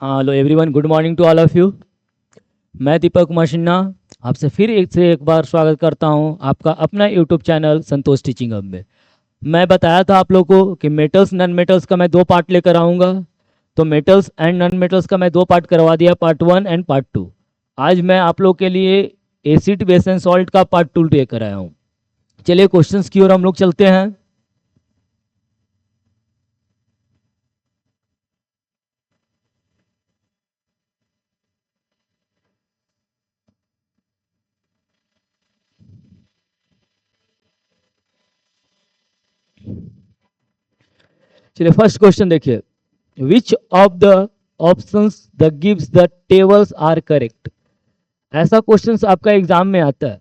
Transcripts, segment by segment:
Hello everyone, good morning to all of you. मैं दीपक कुमार सिन्हा आपसे फिर एक बार स्वागत करता हूं आपका अपना यूट्यूब चैनल संतोष टीचिंग हब में। मैं बताया था आप लोगों को कि मेटल्स नॉन मेटल्स का मैं 2 पार्ट लेकर आऊँगा। तो मेटल्स एंड नॉन मेटल्स का मैं 2 पार्ट करवा दिया, पार्ट 1 एंड पार्ट 2। आज मैं आप लोग के लिए एसिड बेस एंड सॉल्ट का पार्ट 2 लेकर आया हूँ। चलिए क्वेश्चंस की ओर हम लोग चलते हैं। चलिए फर्स्ट क्वेश्चन देखिए, which of the options the gives the tables are correct. ऐसा क्वेश्चन आपका एग्जाम में आता है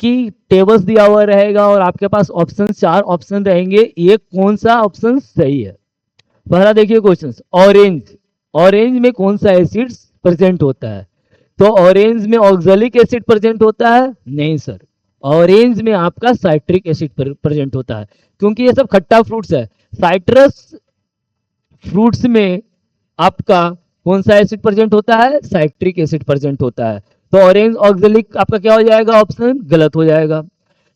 कि टेबल्स दिया हुआ रहेगा और आपके पास ऑप्शन 4 ऑप्शन रहेंगे, ये कौन सा ऑप्शन सही है। पहला देखिए क्वेश्चन, ऑरेंज। ऑरेंज में कौन सा एसिड प्रेजेंट होता है? तो ऑरेंज में ऑक्जेलिक एसिड प्रेजेंट होता है? नहीं सर, ऑरेंज में आपका साइट्रिक एसिड प्रेजेंट होता है, क्योंकि ये सब खट्टा फ्रूट्स है। साइट्रस फ्रूट्स में आपका कौन सा एसिड प्रेजेंट होता है? साइट्रिक एसिड प्रेजेंट होता है। तो ऑरेंज ऑक्जेलिक आपका क्या हो जाएगा? ऑप्शन गलत हो जाएगा।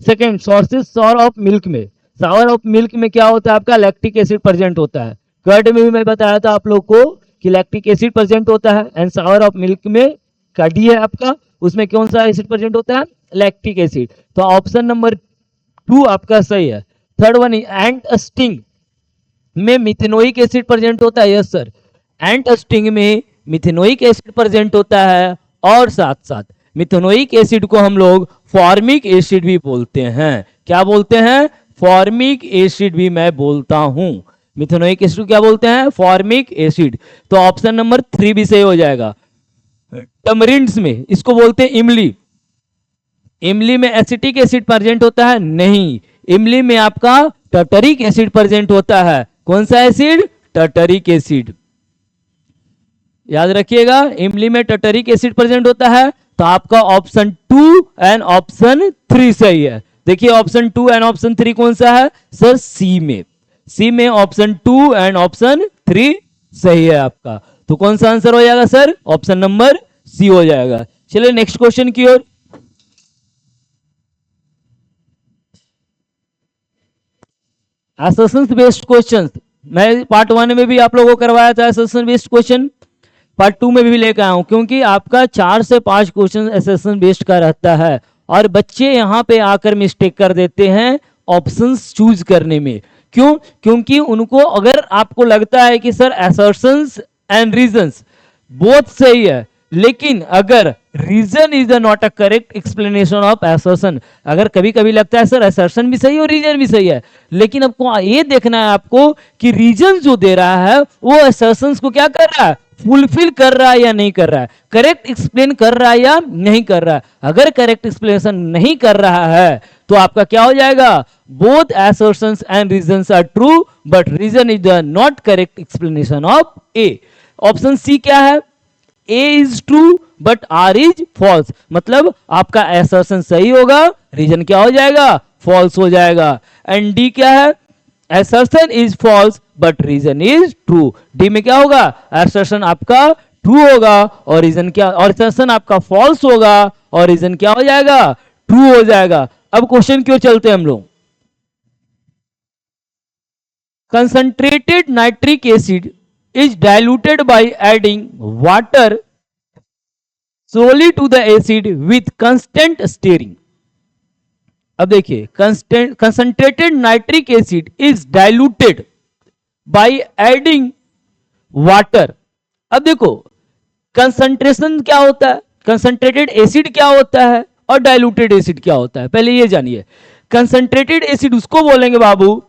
Second, sources sorry of milk में, सावर ऑफ मिल्क में क्या होता है? आपका लैक्टिक एसिड प्रेजेंट होता है। कर्ड में भी मैं बताया था आप लोग को कि लैक्टिक एसिड प्रेजेंट होता है। एंड सावर ऑफ मिल्क में कड़ी है आपका, उसमें कौन सा एसिड प्रेजेंट होता है? Lactic acid. तो ऑप्शन नंबर 2 आपका सही है। थर्ड वन, एंड स्टिंग में मिथेनोइक एसिड प्रेजेंट होता है। यस सर, एंट स्टिंग में मिथेनोइक एसिड प्रेजेंट होता है, और साथ साथ मिथेनोइक एसिड को हम लोग फॉर्मिक एसिड भी बोलते हैं। क्या बोलते हैं? फॉर्मिक एसिड भी मैं बोलता हूं। मिथेनोइक एसिड क्या बोलते हैं? Formic acid. तो ऑप्शन नंबर 3 भी सही हो जाएगा। टमरिंड्स में इसको बोलते हैं इमली। इमली में एसिटिक एसिड प्रेजेंट होता है? नहीं, इमली में आपका टर्टरिक एसिड प्रेजेंट होता है। कौन सा एसिड? Tartaric acid. याद रखिएगा, इमली में टर्टरिक एसिड प्रेजेंट होता है। तो आपका ऑप्शन 2 एंड ऑप्शन 3 सही है। देखिए ऑप्शन 2 एंड ऑप्शन 3 कौन सा है सर? सी में। सी में ऑप्शन 2 एंड ऑप्शन 3 सही है आपका। तो कौन सा आंसर हो जाएगा सर? ऑप्शन नंबर सी हो जाएगा। चलिए नेक्स्ट क्वेश्चन की ओर। असर्शन बेस्ड क्वेश्चन मैं पार्ट 1 में भी आप लोगों को करवाया था। असर्शन बेस्ड क्वेश्चन पार्ट 2 में भी लेकर आया हूं, क्योंकि आपका 4 से 5 क्वेश्चन असर्शन बेस्ड का रहता है और बच्चे यहां पे आकर मिस्टेक कर देते हैं ऑप्शंस चूज करने में। क्यों? क्योंकि उनको अगर आपको लगता है कि sir assertions and reasons both सही है, लेकिन अगर reason is not a correct explanation of assertion, अगर कभी कभी लगता है सर असर्शन भी सही है और रीजन भी सही है, लेकिन आपको ये देखना है आपको कि रीजन जो दे रहा है वो असर्शन को क्या कर रहा है? फुलफिल कर रहा है या नहीं कर रहा है, करेक्ट एक्सप्लेन कर रहा है या नहीं कर रहा है। अगर करेक्ट एक्सप्लेनेशन नहीं कर रहा है तो आपका क्या हो जाएगा? Both assertions and reasons are true but reason is the not correct explanation of A। Option C क्या है? A is true but R is false, मतलब आपका assertion सही होगा, रीजन क्या हो जाएगा? फॉल्स हो जाएगा। एंड डी क्या है? assertion is false but reason is true। D में क्या होगा? assertion आपका ट्रू होगा और रीजन क्या, और assertion आपका फॉल्स होगा और रीजन क्या हो जाएगा? ट्रू हो जाएगा। अब क्वेश्चन क्यों चलते हैं हम लोग। Concentrated nitric acid is diluted by adding water solely to the acid with constant stirring। अब देखिए, concentrated nitric acid is diluted by adding water। अब देखो कंसंट्रेशन क्या होता है, कंसंट्रेटेड एसिड क्या होता है और डाइल्यूटेड एसिड क्या होता है, पहले ये जानिए। कंसंट्रेटेड एसिड उसको बोलेंगे बाबू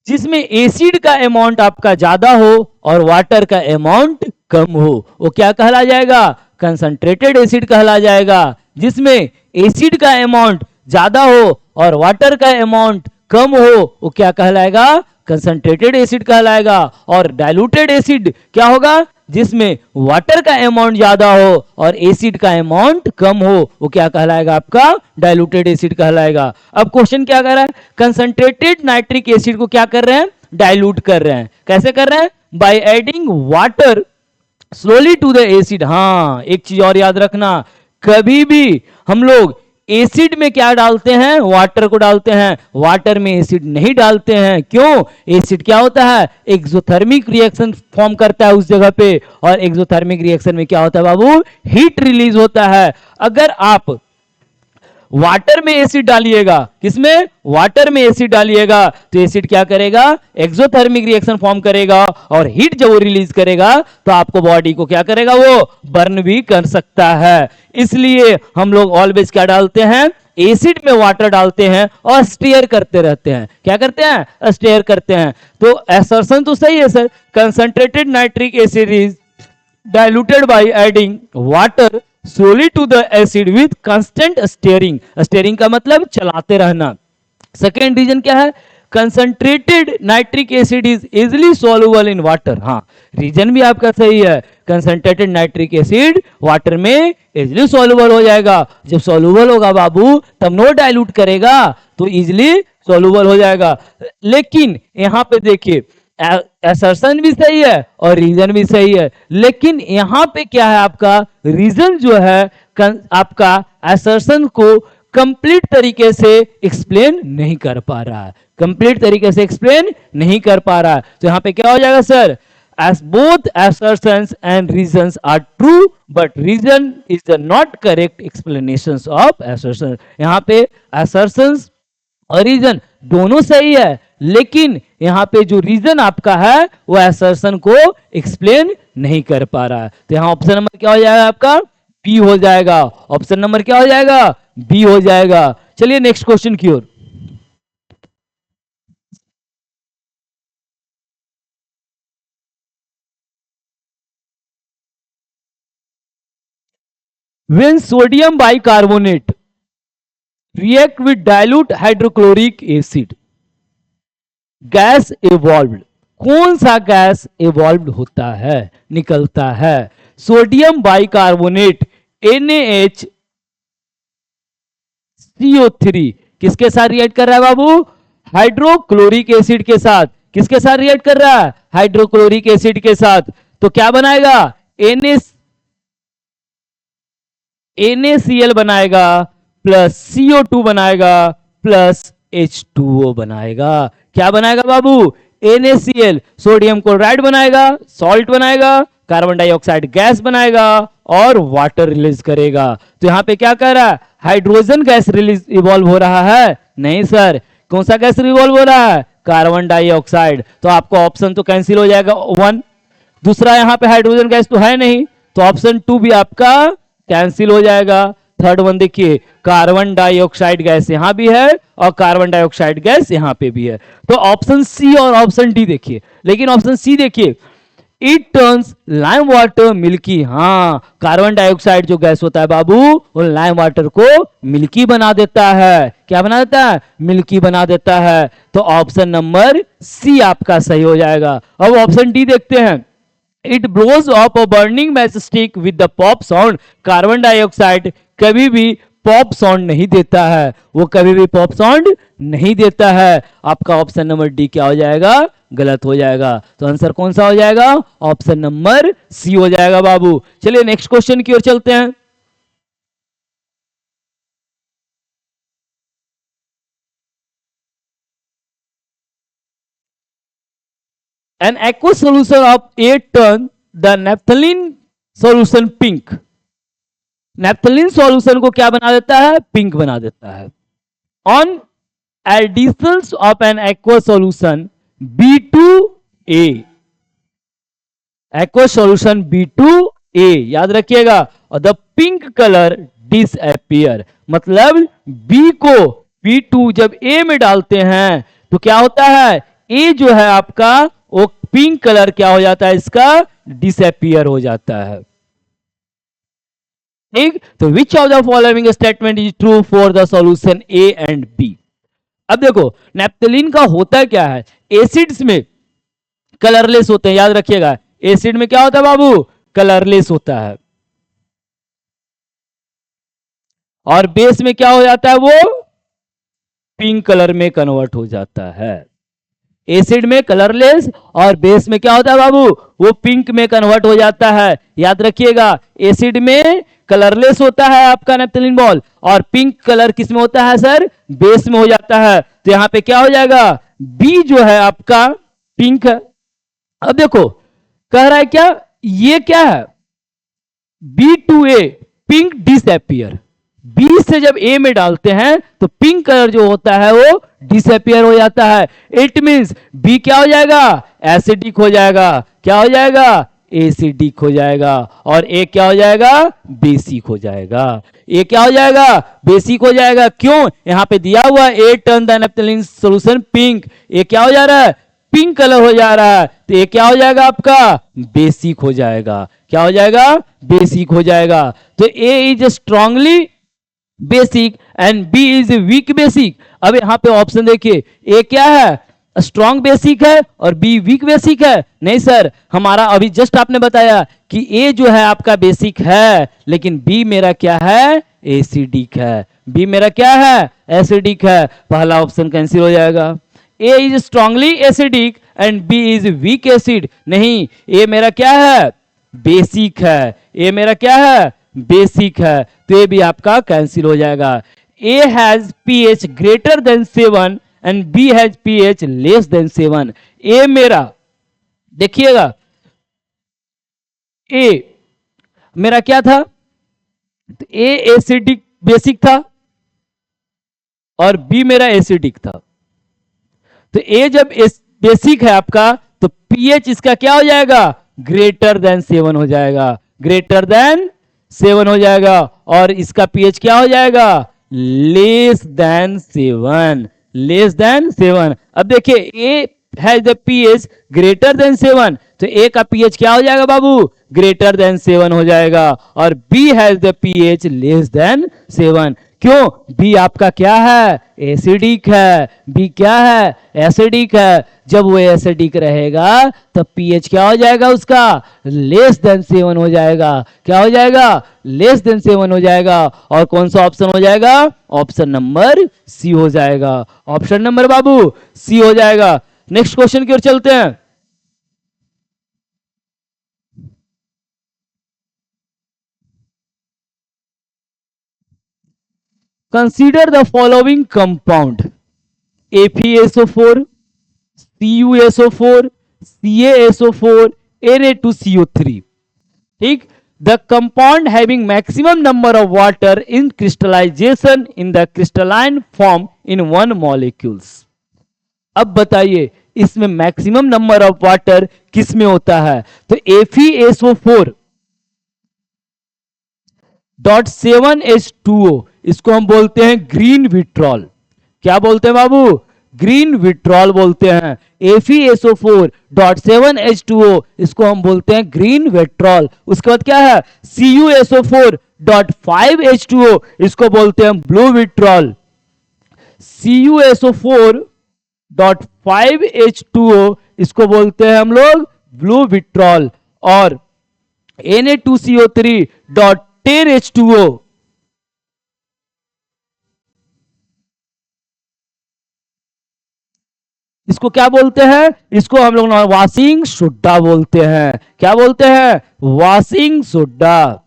जिसमें एसिड का अमाउंट आपका ज्यादा हो और वाटर का अमाउंट कम हो, वो क्या कहला जाएगा? कंसंट्रेटेड एसिड कहला जाएगा। जिसमें एसिड का अमाउंट ज्यादा हो और वाटर का अमाउंट कम हो, वो क्या कहलाएगा? कंसंट्रेटेड एसिड कहलाएगा। और डाइल्यूटेड एसिड क्या होगा? जिसमें वाटर का अमाउंट ज्यादा हो और एसिड का अमाउंट कम हो, वो क्या कहलाएगा? आपका डाइल्यूटेड एसिड कहलाएगा। अब क्वेश्चन क्या कर रहा है? कंसंट्रेटेड नाइट्रिक एसिड को क्या कर रहे हैं? डाइल्यूट कर रहे हैं। कैसे कर रहे हैं? By adding water slowly to the acid. हाँ, एक चीज और याद रखना, कभी भी हम लोग एसिड में क्या डालते हैं? वाटर को डालते हैं, वाटर में एसिड नहीं डालते हैं। क्यों? एसिड क्या होता है? एक्सोथर्मिक रिएक्शन फॉर्म करता है उस जगह पे, और एक्सोथर्मिक रिएक्शन में क्या होता है बाबू? हीट रिलीज होता है। अगर आप वाटर में एसिड डालिएगा, किसमें? वाटर में एसिड डालिएगा, तो एसिड क्या करेगा? एक्सोथर्मिक रिएक्शन फॉर्म करेगा, और हीट जब वो रिलीज करेगा तो आपको बॉडी को क्या करेगा? वो बर्न भी कर सकता है। इसलिए हम लोग ऑलवेज क्या डालते हैं? एसिड में वाटर डालते हैं और स्टेयर करते रहते हैं। क्या करते हैं? स्टेयर करते हैं। तो असर्शन तो सही है sir, concentrated nitric acid is diluted by adding water slowly to the acid with constant stirring। Steering का मतलब चलाते रहना। सेकेंड रीजन क्या है? Concentrated nitric acid is easily soluble in water. हाँ, रीजन भी आपका सही है, कंसंट्रेटेड नाइट्रिक एसिड वाटर में इजिली सॉल्युबल हो जाएगा। जब सॉल्युबल होगा बाबू, तब नो डाइल्यूट करेगा तो इजिली सॉल्युबल हो जाएगा। लेकिन यहां पे देखिए, असर्शन भी सही है और रीजन भी सही है, लेकिन यहां पे क्या है? आपका रीजन जो है आपका असर्शन को कंप्लीट तरीके से एक्सप्लेन नहीं कर पा रहा है, कंप्लीट तरीके से एक्सप्लेन नहीं कर पा रहा है। तो यहां पे क्या हो जाएगा sir? as both assertions and reasons are true but reason is the not correct explanations of assertion। यहां पे assertions और रीजन दोनों सही है, लेकिन यहां पे जो रीजन आपका है वो असर्शन को एक्सप्लेन नहीं कर पा रहा है। तो यहां ऑप्शन नंबर क्या हो जाएगा? आपका बी हो जाएगा। ऑप्शन नंबर क्या हो जाएगा? बी हो जाएगा। चलिए नेक्स्ट क्वेश्चन की ओर। When sodium bicarbonate react with dilute hydrochloric acid, gas evolved। कौन सा गैस evolved होता है, निकलता है? सोडियम बाइकार्बोनेट NaHCO3 किसके साथ रिएक्ट कर रहा है बाबू? हाइड्रोक्लोरिक एसिड के साथ। किसके साथ रिएक्ट कर रहा है? हाइड्रोक्लोरिक एसिड के साथ। तो क्या बनाएगा? NaCl बनाएगा, प्लस CO2 बनाएगा, प्लस H2O बनाएगा। क्या बनाएगा बाबू? NaCl सोडियम क्लोराइड बनाएगा, सॉल्ट बनाएगा, कार्बन डाइऑक्साइड गैस बनाएगा और वाटर रिलीज करेगा। तो यहां पे क्या कर रहा है? हाइड्रोजन गैस रिलीज इवॉल्व हो रहा है? नहीं सर। कौन सा गैस इवॉल्व हो रहा है? Carbon dioxide. तो आपका ऑप्शन तो कैंसिल हो जाएगा 1। दूसरा यहां पे हाइड्रोजन गैस तो है नहीं, तो ऑप्शन 2 भी आपका कैंसिल हो जाएगा। थर्ड वन देखिए, कार्बन डाइऑक्साइड गैस यहां भी है और कार्बन डाइऑक्साइड गैस यहां पे भी है। तो ऑप्शन सी और ऑप्शन डी देखिए, लेकिन ऑप्शन सी देखिए, it turns lime water milky. हाँ, कार्बन डाइऑक्साइड जो गैस होता है बाबू, वो लाइम वाटर को मिल्की बना देता है। क्या बना देता है? मिल्की बना देता है। तो ऑप्शन नंबर सी आपका सही हो जाएगा। अब ऑप्शन डी देखते हैं। It blows off a burning match stick with the pop sound. Carbon dioxide कभी भी पॉप साउंड नहीं देता है, वो कभी भी पॉप साउंड नहीं देता है। आपका ऑप्शन नंबर डी क्या हो जाएगा? गलत हो जाएगा। तो आंसर कौन सा हो जाएगा? ऑप्शन नंबर सी हो जाएगा बाबू। चलिए नेक्स्ट क्वेश्चन की ओर चलते हैं। An aqueous solution of 8 turn the naphthalene solution pink। Naphthalene solution को क्या बना देता है? पिंक बना देता है। On additions of an aqua solution B2A, aqua solution B2A याद रखिएगा, और द पिंक कलर डिसअपियर। मतलब B को B2 जब A में डालते हैं तो क्या होता है? A जो है आपका वो पिंक कलर क्या हो जाता है? इसका डिसअपियर हो जाता है। ठीक, तो which of the following statement is true for the solution A and B. अब देखो नैप्थलीन का होता क्या है? एसिड्स में कलरलेस होते हैं, याद रखिएगा। एसिड में क्या होता है बाबू? कलरलेस होता है। और बेस में क्या हो जाता है? वो पिंक कलर में कन्वर्ट हो जाता है। एसिड में कलरलेस और बेस में क्या होता है बाबू, वो पिंक में कन्वर्ट हो जाता है। याद रखिएगा, एसिड में कलरलेस होता है आपका नेपथलीन बॉल, और पिंक कलर किस में होता है सर, बेस में हो जाता है। तो यहां पे क्या हो जाएगा, बी जो है आपका पिंक है। अब देखो कह रहा है क्या, ये क्या है, B to A pink disappear. B से जब ए में डालते हैं तो पिंक कलर जो होता है वो डिसअपियर हो जाता है। इट मींस बी क्या हो जाएगा, एसिडिक हो जाएगा। क्या हो जाएगा, एसिडिक हो जाएगा। और ए क्या हो जाएगा, बेसिक हो जाएगा। ए क्या हो जाएगा, बेसिक हो जाएगा। क्यों, यहां पे दिया हुआ ए टर्न द नेपथलीन सॉल्यूशन पिंक। ए क्या हो जा रहा है, पिंक कलर हो जा रहा है, तो ये क्या हो जाएगा आपका, बेसिक हो जाएगा। क्या हो जाएगा, बेसिक हो जाएगा। तो A is strongly basic and B is weak basic. अब यहां पे ऑप्शन देखिए, ए क्या है, स्ट्रॉन्ग बेसिक है और बी वीक बेसिक है। नहीं सर, हमारा अभी जस्ट आपने बताया कि ए जो है आपका बेसिक है, लेकिन बी मेरा क्या है, एसिडिक है। बी मेरा क्या है, एसिडिक है। पहला ऑप्शन कैंसिल हो जाएगा। A is strongly acidic and B is weak acid. नहीं, ए मेरा क्या है, बेसिक है। ए मेरा क्या है, बेसिक है। तो ये भी आपका कैंसिल हो जाएगा। A has pH greater than 7 and B has pH less than 7। A मेरा देखिएगा, ए मेरा क्या था, तो ए एसिडिक बेसिक था और बी मेरा एसिडिक था। तो ए जब बेसिक है आपका, तो पीएच इसका क्या हो जाएगा, ग्रेटर देन 7 हो जाएगा। ग्रेटर देन 7 हो जाएगा। और इसका पीएच क्या हो जाएगा, लेस देन 7। Less than 7। अब देखिए, A has the pH greater than 7, तो ए का पीएच क्या हो जाएगा बाबू, ग्रेटर देन 7 हो जाएगा। और B has the pH less than 7। क्यों, बी आपका क्या है, एसिडिक है। बी क्या है, एसिडिक है। जब वो एसिडिक रहेगा तब पीएच क्या हो जाएगा उसका, लेस देन 7 हो जाएगा। क्या हो जाएगा, लेस देन 7 हो जाएगा। और कौन सा ऑप्शन हो जाएगा, ऑप्शन नंबर सी हो जाएगा। ऑप्शन नंबर बाबू सी हो जाएगा। नेक्स्ट क्वेश्चन की ओर चलते हैं। Consider the following compound: ApSO4, CuSO4, CaSO4, Na2CO3. ठीक, the compound having maximum number of water in crystallization in the crystalline form in one molecules. अब बताइए इसमें मैक्सिमम नंबर ऑफ वाटर किस में होता है, तो FeSO4.7H2O, इसको हम बोलते हैं ग्रीन विट्रॉल। क्या बोलते हैं बाबू, ग्रीन विट्रॉल बोलते हैं। FeSO4.7H2O, इसको हम बोलते हैं ग्रीन विट्रॉल। उसके बाद क्या है, CuSO4.5H2O, इसको बोलते हैं ब्लू विट्रॉल। CuSO4.5H2O, इसको बोलते हैं हम लोग ब्लू विट्रॉल। और Na2CO3.10H2O, इसको क्या बोलते हैं, इसको हम लोग वॉशिंग सोडा बोलते हैं। क्या बोलते हैं, वॉशिंग सोडा।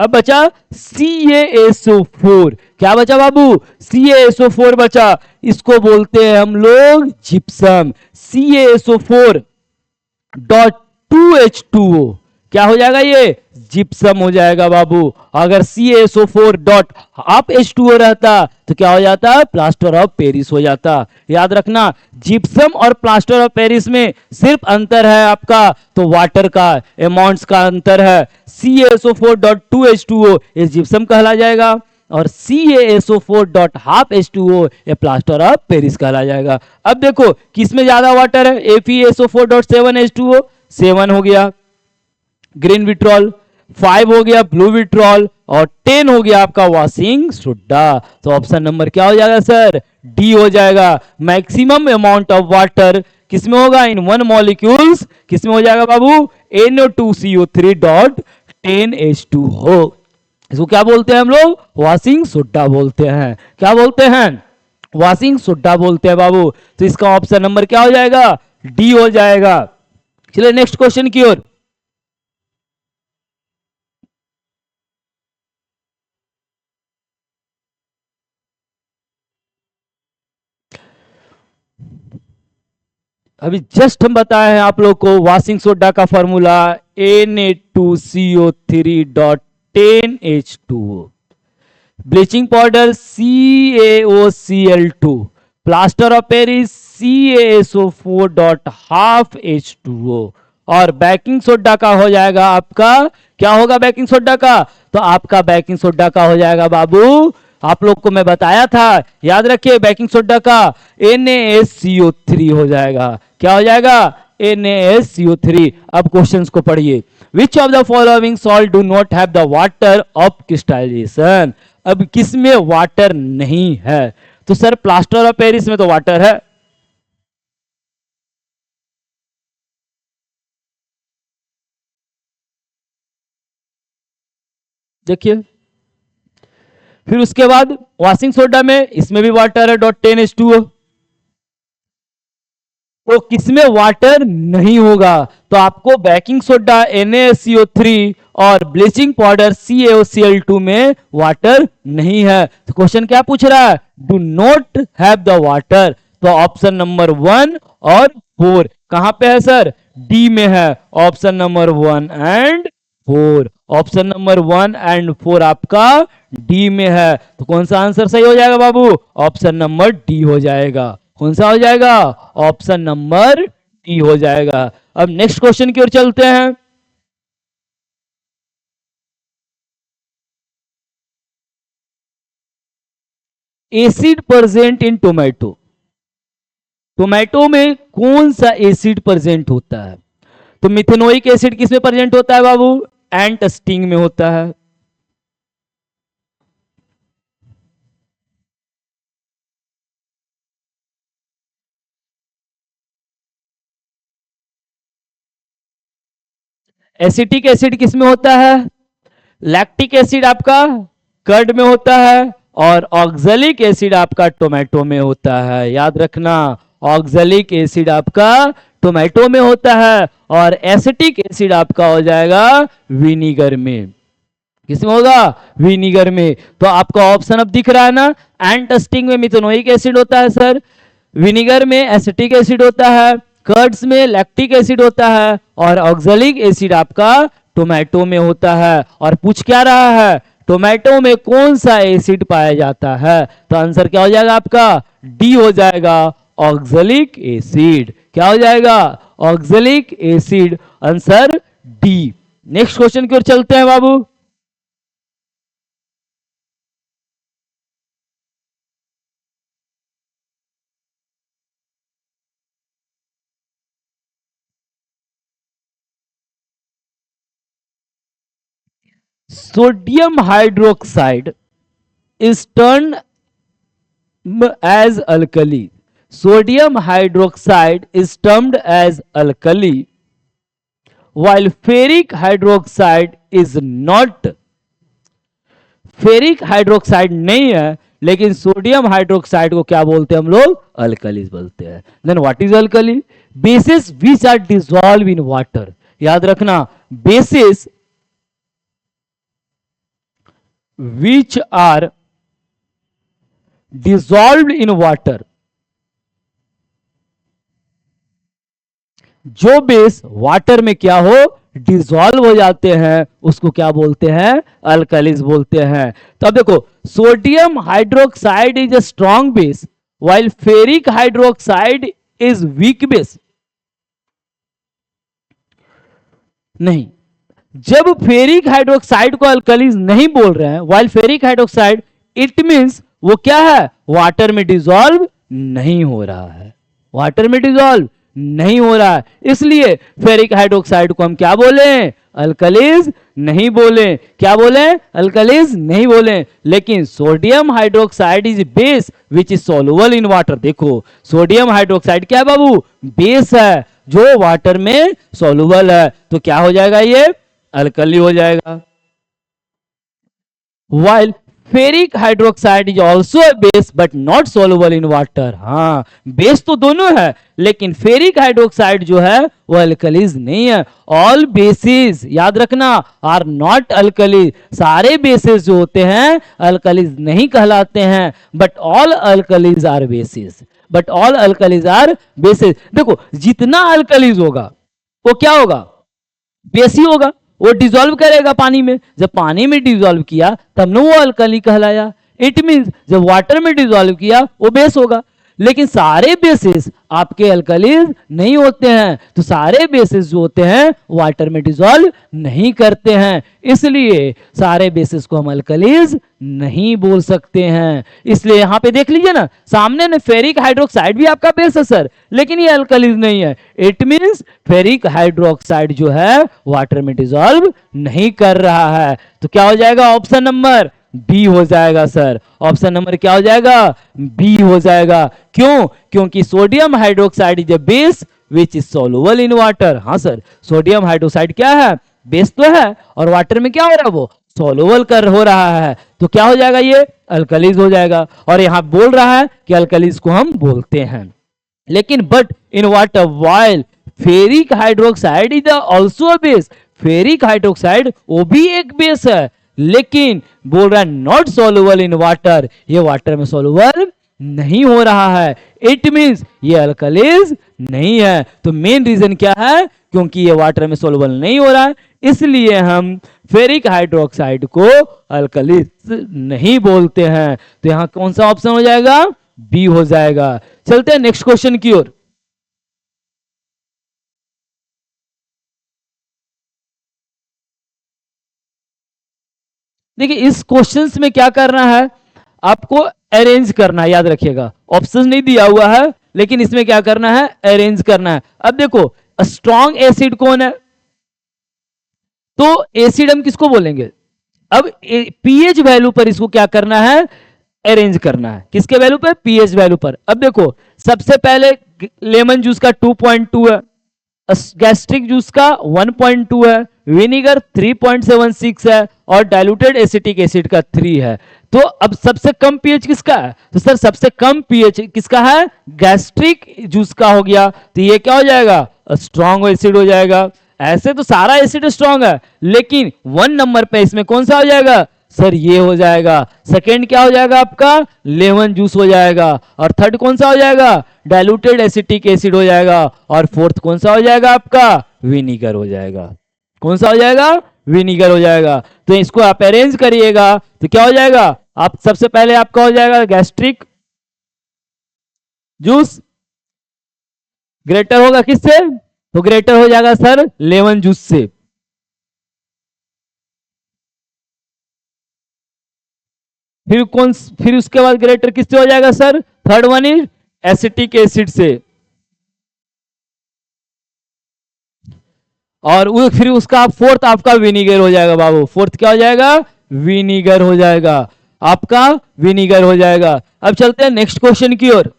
अब बचा CaSO4। क्या बचा बाबू, CaSO4 बचा। इसको बोलते हैं हम लोग जिप्सम। CaSO4.2H2O, क्या हो जाएगा, ये जिप्सम हो जाएगा बाबू। अगर CaSO4.5H2O रहता तो क्या हो जाता, प्लास्टर ऑफ पेरिस हो जाता। याद रखना, जिप्सम और प्लास्टर ऑफ पेरिस में सिर्फ अंतर है आपका तो वाटर का अमाउंट्स का अंतर है। CaSO4.2H2O ये जिप्सम कहला जाएगा और CaSO4.5H2O ये प्लास्टर ऑफ पेरिस कहला जाएगा। अब देखो किसमें ज्यादा वाटर है, FeSO4.7H2O 7 हो गया ग्रीन विट्रॉल, 5 हो गया ब्लू विट्रॉल और 10 हो गया आपका वॉशिंग सोडा। तो ऑप्शन नंबर क्या हो जाएगा सर, डी हो जाएगा। मैक्सिमम अमाउंट ऑफ वाटर किसमें होगा, इन वन मॉलिक्यूल्स, किसमें हो जाएगा बाबू, Na2CO3.10H2O। इसको क्या बोलते हैं हम लोग, वॉशिंग सोडा बोलते हैं। क्या बोलते हैं, वॉशिंग सोडा बोलते हैं बाबू। तो इसका ऑप्शन नंबर क्या हो जाएगा? डी हो जाएगा। चलिए नेक्स्ट क्वेश्चन की ओर। अभी जस्ट हम बताए हैं आप लोग को वॉशिंग सोडा का formula Na2CO3.10H2O, bleaching powder CaOCl2, plaster of Paris CaSO4.12H2O, और बेकिंग सोडा का हो जाएगा आपका, क्या होगा बेकिंग सोडा का? तो आपका बेकिंग सोडा का हो जाएगा बाबू, आप लोग को मैं बताया था, याद रखिए बेकिंग सोडा का NaSCO3 हो जाएगा। क्या हो जाएगा? NaSCO3। अब क्वेश्चंस को पढ़िए। Which of the following salt do not have the water of crystallization? अब किसमें वाटर नहीं है? तो सर प्लास्टर ऑफ पेरिस में तो वाटर है। देखिए, फिर उसके बाद वॉशिंग सोडा में, इसमें भी वाटर है .10H2O। तो किसमें वाटर नहीं होगा? तो आपको बेकिंग सोडा NaCO3 और ब्लीचिंग पाउडर CaOCl2 में वाटर नहीं है। तो क्वेश्चन क्या पूछ रहा है? Do not have the water. तो ऑप्शन नंबर 1 और 4 कहां पे है सर? डी में है। Option number 1 and 4, option number 1 and 4 आपका डी में है। तो कौन सा आंसर सही हो जाएगा बाबू? ऑप्शन नंबर डी हो जाएगा। कौन सा हो जाएगा? ऑप्शन नंबर डी हो जाएगा। अब नेक्स्ट क्वेश्चन की ओर चलते हैं। Acid present in tomato, tomato में कौन सा एसिड प्रेजेंट होता है? तो मिथेनोइक एसिड किसमें प्रेजेंट होता है बाबू? एंट स्टिंग में होता है। एसिटिक एसिड किसमें होता है? लैक्टिक एसिड आपका कर्ड में होता है, और ऑक्जेलिक एसिड आपका टोमेटो में होता है। याद रखना, ऑक्जेलिक एसिड आपका टोमेटो में होता है, और एसिटिक एसिड आपका हो जाएगा विनीगर में। किसमें होगा? विनीगर में। तो आपका ऑप्शन अब दिख रहा है ना, एंटस्टिंग में मिथेनोइक एसिड होता है सर, विनीगर में एसिटिक एसिड होता है, कर्ड्स में लैक्टिक एसिड होता है, और ऑक्जेलिक एसिड आपका टोमेटो में होता है। और पूछ क्या रहा है? टोमेटो में कौन सा एसिड पाया जाता है? तो आंसर क्या हो जाएगा आपका? डी हो जाएगा, ऑक्जेलिक एसिड। क्या हो जाएगा? Oxalic acid, answer D. Next question की ओर चलते हैं बाबू। Sodium hydroxide is termed as alkali. Sodium hydroxide is termed as alkali, while ferric hydroxide is not. Ferric hydroxide नहीं है, लेकिन सोडियम हाइड्रोक्साइड को क्या बोलते हैं हम लोग? अल्कलीज बोलते हैं। Then what is alkali? Bases which are dissolve in water. याद रखना, bases which are dissolve in water, जो बेस वाटर में क्या हो, डिसॉल्व हो जाते हैं, उसको क्या बोलते हैं? अल्कलीज बोलते हैं। तो अब देखो, sodium hydroxide is a strong base, while ferric hydroxide is weak base. नहीं, जब फेरिक हाइड्रोक्साइड को अल्कलीज नहीं बोल रहे हैं, while ferric hydroxide, it means वो क्या है? वाटर में डिसॉल्व नहीं हो रहा है, वाटर में डिसॉल्व नहीं हो रहा है, इसलिए फेरिक हाइड्रोक्साइड को हम क्या बोले? अल्कलीज नहीं बोले। क्या बोले? अल्कलीज नहीं बोले। लेकिन sodium hydroxide is base which is soluble in water. देखो, सोडियम हाइड्रोक्साइड क्या है बाबू? बेस है जो वाटर में सॉल्युबल है। तो क्या हो जाएगा? ये अल्कली हो जाएगा। While ferric hydroxide is also a base but not soluble in water. हाँ, बेस तो दोनों है, लेकिन फेरिक हाइड्रोक्साइड जो है वो अल्कलीज नहीं है। ऑल बेसिस, याद रखना, आर नॉट अल्कली। सारे बेसिस जो होते हैं अल्कलीज नहीं कहलाते हैं, but all alkalis are bases. But all alkalis are bases. देखो, जितना अल्कलीज होगा वो क्या होगा, बेस ही होगा। वो डिसॉल्व करेगा पानी में, जब पानी में डिसॉल्व किया तब ना वो अल्कली कहलाया। इट मींस जब वाटर में डिसॉल्व किया वो बेस होगा। लेकिन सारे बेसिस आपके अल्कलीज नहीं होते हैं, तो सारे बेसिस जो होते हैं वाटर में डिसॉल्व नहीं करते हैं, इसलिए सारे बेसिस को हम अल्कलीज नहीं बोल सकते हैं। इसलिए यहां पे देख लीजिए ना, सामने ने फेरिक हाइड्रोक्साइड भी आपका बेस है सर, लेकिन ये अल्कलीज नहीं है। इट मींस फेरिक हाइड्रोक्साइड जो है वाटर में डिसॉल्व नहीं कर रहा है। तो क्या हो जाएगा, ऑप्शन नंबर बी हो जाएगा सर। ऑप्शन नंबर क्या हो जाएगा, बी हो जाएगा। क्यों, क्योंकि sodium hydroxide is a base which is soluble in water. हाँ सर, सोडियम हाइड्रोक्साइड क्या है, बेस तो है, और वाटर में क्या हो रहा है, वो सोलुबल कर हो रहा है। तो क्या हो जाएगा, ये अल्कलीज हो जाएगा। और यहां बोल रहा है कि अल्कलीज को हम बोलते हैं। लेकिन but in water while ferric hydroxide is also base, ferric hydroxide वो भी एक बेस है, लेकिन बोल रहा है नॉट सोलुबल इन वाटर, ये वाटर में सोलुबल नहीं हो रहा है। इट मींस ये अल्कलीज नहीं है। तो मेन रीजन क्या है, क्योंकि ये वाटर में सोलुबल नहीं हो रहा है, इसलिए हम फेरिक हाइड्रोक्साइड को अल्कलीज नहीं बोलते हैं। तो यहां कौन सा ऑप्शन हो जाएगा, बी हो जाएगा। चलते हैं नेक्स्ट क्वेश्चन की ओर। देखिए, इस क्वेश्चंस में क्या करना है, आपको अरेंज करना है, याद रखिएगा। ऑप्शन नहीं दिया हुआ है, लेकिन इसमें क्या करना है, अरेंज करना है। अब देखो, स्ट्रॉन्ग एसिड कौन है, तो एसिड हम किसको बोलेंगे। अब पीएच वैल्यू पर इसको क्या करना है, अरेंज करना है। किसके वैल्यू पर, पीएच वैल्यू पर। अब देखो, सबसे पहले लेमन जूस का 2.2 है, गैस्ट्रिक जूस का 1.2 है, विनीगर 3.76 है, और डाइल्यूटेड एसिटिक एसिड का 3 है। तो अब सबसे कम पीएच किसका है, तो सर सबसे कम पीएच किसका है, गैस्ट्रिक जूस का हो गया। तो ये क्या हो जाएगा, स्ट्रॉन्ग एसिड हो जाएगा। ऐसे तो सारा एसिड स्ट्रॉन्ग है, लेकिन 1 नंबर पे इसमें कौन सा हो जाएगा, सर ये हो जाएगा। सेकेंड क्या हो जाएगा आपका, लेमन जूस हो जाएगा। और थर्ड कौन सा हो जाएगा, डाइल्यूटेड एसिटिक एसिड हो जाएगा। और फोर्थ कौन सा हो जाएगा आपका, विनीगर हो जाएगा। कौन सा हो जाएगा, विनीगर हो जाएगा। तो इसको आप अरेंज करिएगा, तो क्या हो जाएगा, आप सबसे पहले आपका हो जाएगा गैस्ट्रिक जूस, ग्रेटर होगा किससे, तो ग्रेटर हो जाएगा सर लेमन जूस से। फिर उसके बाद ग्रेटर किससे हो जाएगा sir, third one is acetic acid से। और फिर उसका फोर्थ आपका विनीगर हो जाएगा बाबू। फोर्थ क्या हो जाएगा, विनीगर हो जाएगा, आपका विनीगर हो जाएगा। अब चलते हैं नेक्स्ट क्वेश्चन की ओर।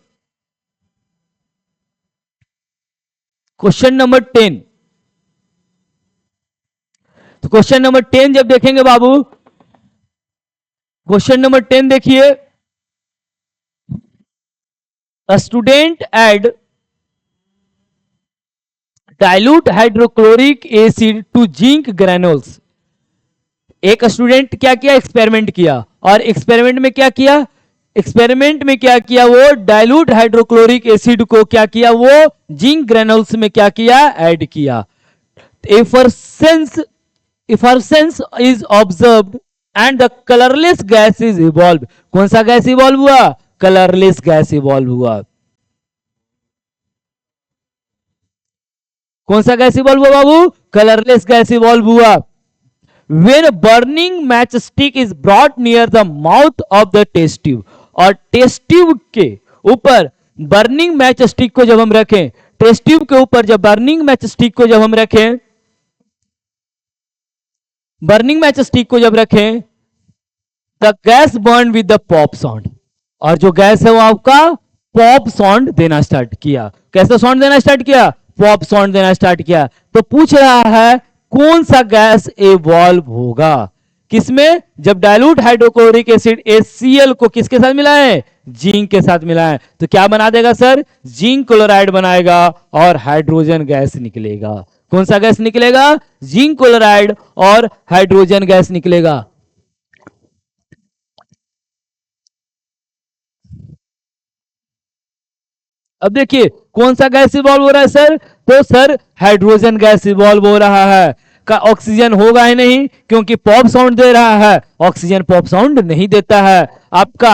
Question number 10। तो क्वेश्चन नंबर 10 जब देखेंगे बाबू, क्वेश्चन नंबर 10 देखिए, a student add dilute hydrochloric acid to zinc granules. एक स्टूडेंट क्या किया, एक्सपेरिमेंट किया, और एक्सपेरिमेंट में क्या किया, एक्सपेरिमेंट में क्या किया, वो डाइल्यूट हाइड्रोक्लोरिक एसिड को क्या किया, वो जिंक ग्रेनुल्स में क्या किया, ऐड किया। Effervescence is observed and the colourless gas is evolve. कौन सा गैस इवॉल्व हुआ, कलरलेस गैस इवॉल्व हुआ। कौन सा गैस इवॉल्व हुआ बाबू, कलरलेस गैस इवॉल्व हुआ। When burning matchstick is brought near the mouth of the test tube, और टेस्ट ट्यूब के ऊपर बर्निंग मैच स्टिक को जब हम रखें, टेस्ट ट्यूब के ऊपर जब बर्निंग मैच स्टिक को जब हम रखें, बर्निंग मैच स्टिक को जब रखें, the gas burn with the pop sound, और जो गैस है वो आपका पॉप साउंड देना स्टार्ट किया। कैसा साउंड देना स्टार्ट किया, पॉप साउंड देना स्टार्ट किया। तो पूछ रहा है कौन सा गैस इवॉल्व होगा, किसमें? जब डाइल्यूट हाइड्रोक्लोरिक एसिड HCl को किसके साथ मिलाएं? जिंक के साथ मिलाएं, तो क्या बना देगा सर? जिंक क्लोराइड बनाएगा और हाइड्रोजन गैस निकलेगा। कौन सा गैस निकलेगा? जिंक क्लोराइड और हाइड्रोजन गैस निकलेगा। अब देखिए कौन सा गैस इवॉल्व हो रहा है सर? तो सर हाइड्रोजन गैस इवॉल्व हो रहा है। का ऑक्सीजन होगा ही नहीं, क्योंकि पॉप साउंड दे रहा है, ऑक्सीजन पॉप साउंड नहीं देता है। आपका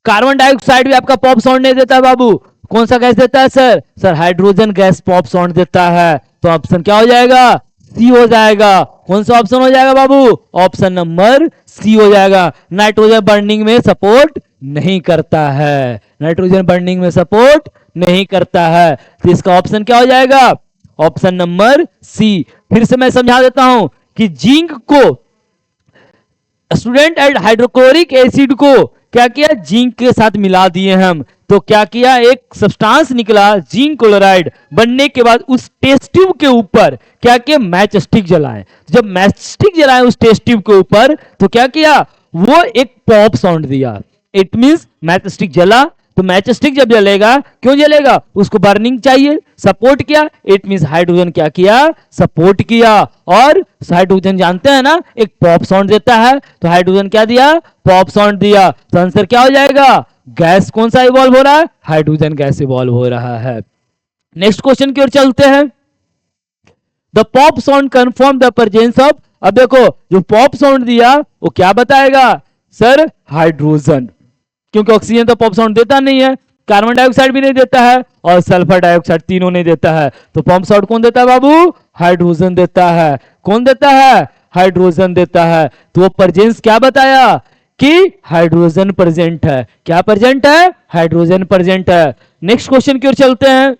कार्बन डाइऑक्साइड भी आपका पॉप साउंड नहीं देता है बाबू। कौन सा गैस देता है sir? Sir hydrogen gas pop sound देता है। तो ऑप्शन क्या हो जाएगा? सी हो जाएगा। कौन सा ऑप्शन हो जाएगा बाबू? ऑप्शन नंबर सी हो जाएगा। नाइट्रोजन बर्निंग में सपोर्ट नहीं करता है, नाइट्रोजन बर्निंग में सपोर्ट नहीं करता है। तो इसका ऑप्शन क्या हो जाएगा? Option number C. फिर से मैं समझा देता हूं कि जिंक को, स्टूडेंट एंड हाइड्रोक्लोरिक एसिड को क्या किया? जिंक के साथ मिला दिए हम, तो क्या किया? एक सब्सटेंस निकला जिंक क्लोराइड। बनने के बाद उस टेस्ट ट्यूब के ऊपर क्या किया? मैच स्टिक जलाएं। जब मैच स्टिक जलाएं उस टेस्ट ट्यूब के ऊपर, तो क्या किया? वो एक पॉप साउंड दिया। इट मींस मैच स्टिक जला, तो मैच स्टिक जब जलेगा, क्यों जलेगा? उसको बर्निंग चाहिए, सपोर्ट किया। इट मींस हाइड्रोजन क्या किया? सपोर्ट किया। और हाइड्रोजन जानते हैं ना, एक पॉप साउंड देता है, तो हाइड्रोजन क्या दिया? पॉप साउंड दिया। तो आंसर क्या हो जाएगा? गैस कौन सा इवॉल्व हो रहा है? हाइड्रोजन गैस इवॉल्व हो रहा है। नेक्स्ट क्वेश्चन की ओर चलते हैं। The pop sound confirm the presence of, अब देखो जो पॉप साउंड दिया वो क्या बताएगा सर? हाइड्रोजन, क्योंकि ऑक्सीजन तो पॉप साउंड देता नहीं है, कार्बन डाइऑक्साइड भी नहीं देता है और सल्फर डाइऑक्साइड, तीनों नहीं देता है। तो पॉप साउंड कौन देता है बाबू? हाइड्रोजन देता है। कौन देता है? हाइड्रोजन देता है। तो वो प्रेजेंस क्या बताया? कि हाइड्रोजन प्रेजेंट है। क्या प्रेजेंट है? हाइड्रोजन प्रेजेंट है। नेक्स्ट क्वेश्चन की ओर चलते हैं।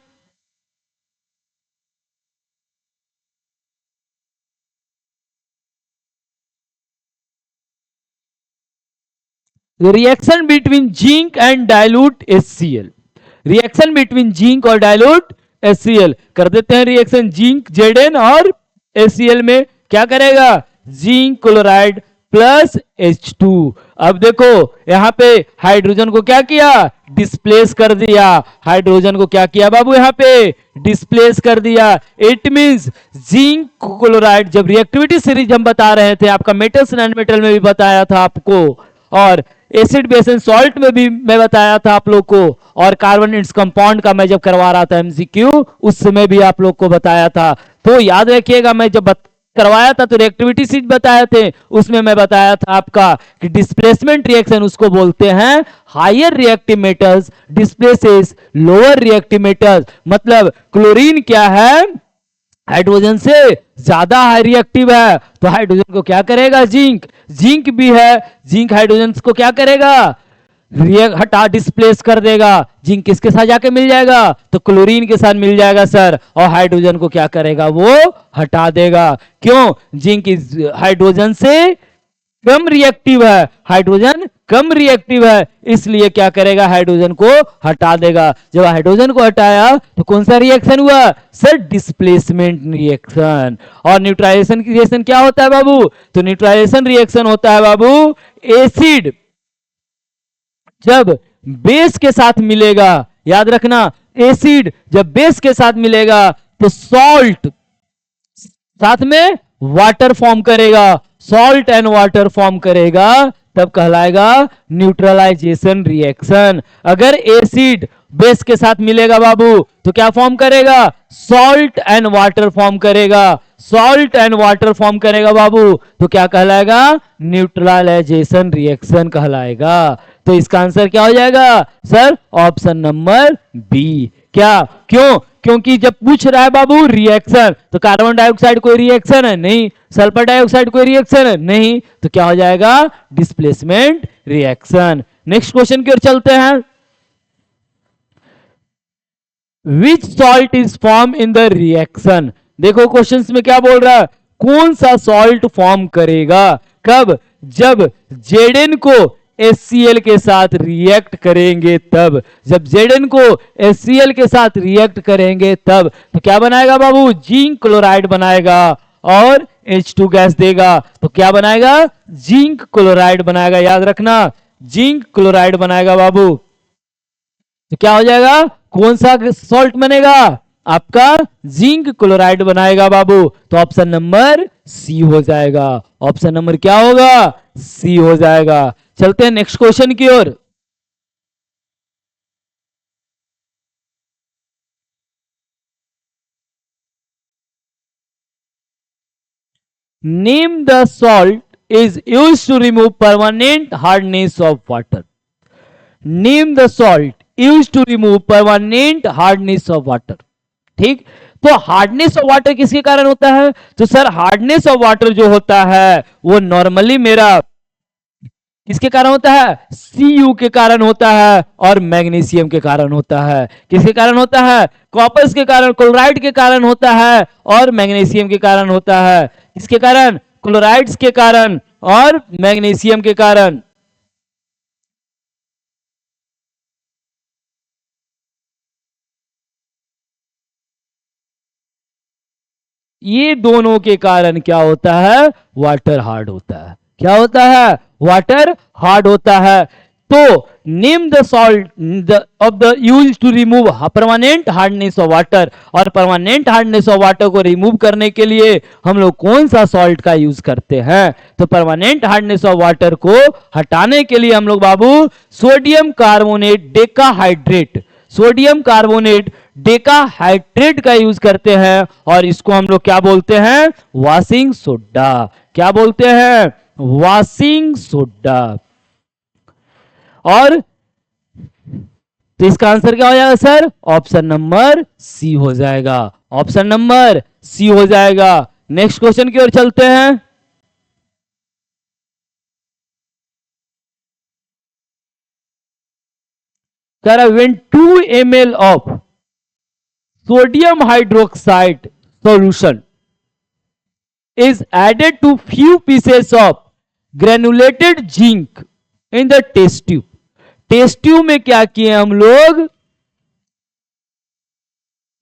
Reaction between zinc and dilute HCl, reaction between zinc और डाइल्यूट HCl कर देते हैं। रिएक्शन जिंक Zn और HCl में क्या करेगा? Zinc chloride plus H2। अब देखो यहां पे हाइड्रोजन को क्या किया? डिस्प्लेस कर दिया। हाइड्रोजन को क्या किया बाबू? यहां पे डिस्प्लेस कर दिया। इट मींस जिंक क्लोराइड, जब रिएक्टिविटी सीरीज हम बता रहे थे, आपका मेटल्स नॉन मेटल में भी बताया था आपको, और एसिड बेस एंड सॉल्ट में भी मैं बताया था आप लोग को, और कार्बन इट्स कंपाउंड का मैं जब करवा रहा था एमसीक्यू, उस समय भी आप लोग को बताया था। तो याद रखिएगा, मैं जब करवाया था तो रिएक्टिविटी सीरीज बताए थे, उसमें मैं बताया था आपका कि डिस्प्लेसमेंट रिएक्शन उसको बोलते हैं। Higher reactive metals displaces lower reactive metals. मतलब क्लोरीन क्या है? हाइड्रोजन से ज्यादा हाई रिएक्टिव है, तो हाइड्रोजन को क्या करेगा? जिंक, जिंक भी है, जिंक हाइड्रोजन को क्या करेगा? हटा, डिस्प्लेस कर देगा। जिंक किसके साथ जाके मिल जाएगा? तो क्लोरीन के साथ मिल जाएगा सर, और हाइड्रोजन को क्या करेगा? वो हटा देगा। क्यों? जिंक इज हाइड्रोजन से कम रिएक्टिव है, हाइड्रोजन कम रिएक्टिव है, इसलिए क्या करेगा? हाइड्रोजन को हटा देगा। जब हाइड्रोजन को हटाया तो कौन सा रिएक्शन हुआ सर? Displacement reaction. और न्यूट्रलाइजेशन की रिएक्शन क्या होता है बाबू? तो न्यूट्रलाइजेशन रिएक्शन होता है बाबू, एसिड जब बेस के साथ मिलेगा, याद रखना, एसिड जब बेस के साथ मिलेगा तो सॉल्ट साथ में वाटर फॉर्म करेगा, सॉल्ट एंड वाटर फॉर्म करेगा, तब कहलाएगा न्यूट्रलाइजेशन रिएक्शन। अगर एसिड बेस के साथ मिलेगा बाबू तो क्या फॉर्म करेगा? सॉल्ट एंड वाटर फॉर्म करेगा, सॉल्ट एंड वाटर फॉर्म करेगा बाबू, तो क्या कहलाएगा? न्यूट्रलाइजेशन रिएक्शन कहलाएगा। तो इसका आंसर क्या हो जाएगा सर? Option number B. क्या? क्यों? क्योंकि जब पूछ रहा है बाबू रिएक्शन, तो कार्बन डाइऑक्साइड कोई रिएक्शन है नहीं, सल्फर डाइऑक्साइड कोई रिएक्शन है नहीं, तो क्या हो जाएगा? Displacement reaction. नेक्स्ट क्वेश्चन की ओर चलते हैं। Which salt is form in the reaction? देखो क्वेश्चंस में क्या बोल रहा है, कौन सा सॉल्ट फॉर्म करेगा? कब? जब Zn को HCl के साथ रिएक्ट करेंगे तब, जब Zn को HCl के साथ रिएक्ट करेंगे तब, तो क्या बनाएगा बाबू, जिंक क्लोराइड बनाएगा और H2 गैस देगा, तो क्या बनाएगा, जिंक क्लोराइड बनाएगा, याद रखना जिंक क्लोराइड बनाएगा बाबू। तो क्या हो जाएगा, कौन सा सॉल्ट बनेगा, आपका जिंक क्लोराइड बनाएगा बाबू, तो ऑप्शन नंबर सी हो जाएगा, ऑप्शन नंबर क्या होगा, सी हो जाएगा। चलते हैं नेक्स्ट क्वेश्चन की ओर। Name the salt is used to remove permanent hardness of water. Name the salt used to remove permanent hardness of water. ठीक, तो हार्डनेस ऑफ वाटर किसके कारण होता है, तो सर हार्डनेस ऑफ वाटर जो होता है वो नॉर्मली मेरा किसके कारण होता है, Cu के कारण होता है और मैग्नीशियम के कारण होता है। किसके कारण होता है, कॉपर के कारण, क्लोराइड के कारण होता है और मैग्नीशियम के कारण होता है। किसके कारण, क्लोराइड्स के कारण और मैग्नीशियम के कारण। ये दोनों के कारण क्या होता है, वाटर हार्ड होता है। क्या होता है, वाटर हार्ड होता है। तो name the salt of the use to remove permanent hardness of water, और परमानेंट हार्डनेस ऑफ वाटर को रिमूव करने के लिए हम लोग कौन सा सॉल्ट का यूज करते हैं, तो परमानेंट हार्डनेस ऑफ वाटर को हटाने के लिए हम लोग बाबू sodium carbonate decahydrate, sodium carbonate decahydrate का यूज करते हैं, और इसको हम लोग क्या बोलते हैं, वॉशिंग सोडा। क्या बोलते हैं, वॉशिंग सोडा। और तो इसका आंसर क्या हो जाएगा सर, ऑप्शन नंबर सी हो जाएगा, ऑप्शन नंबर सी हो जाएगा। नेक्स्ट क्वेश्चन की ओर चलते हैं। when 2 ml of sodium hydroxide solution is added to few pieces of granulated zinc in the test tube, test tube में क्या किए हम लोग,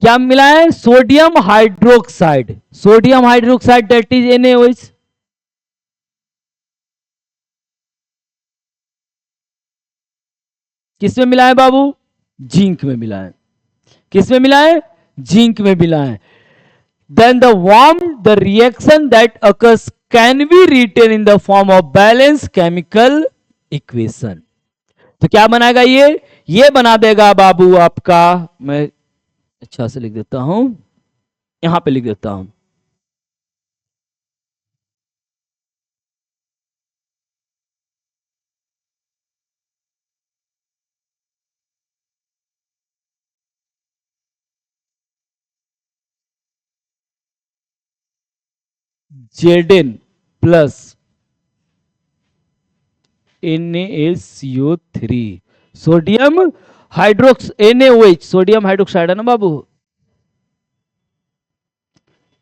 क्या मिलाए, sodium hydroxide, sodium hydroxide that is NaOH, किसमें मिलाए बाबू, जिंक में मिलाए। किसमें मिलाए, जिंक में मिलाए। then the reaction that occurs can be written in the form of balanced chemical equation। तो क्या बनाएगा ये बना देगा बाबू आपका, मैं अच्छा से लिख देता हूं, यहां पे लिख देता हूं, Zn plus NaCO3 sodium hydrox NaOH, sodium hydroxide है ना बाबू,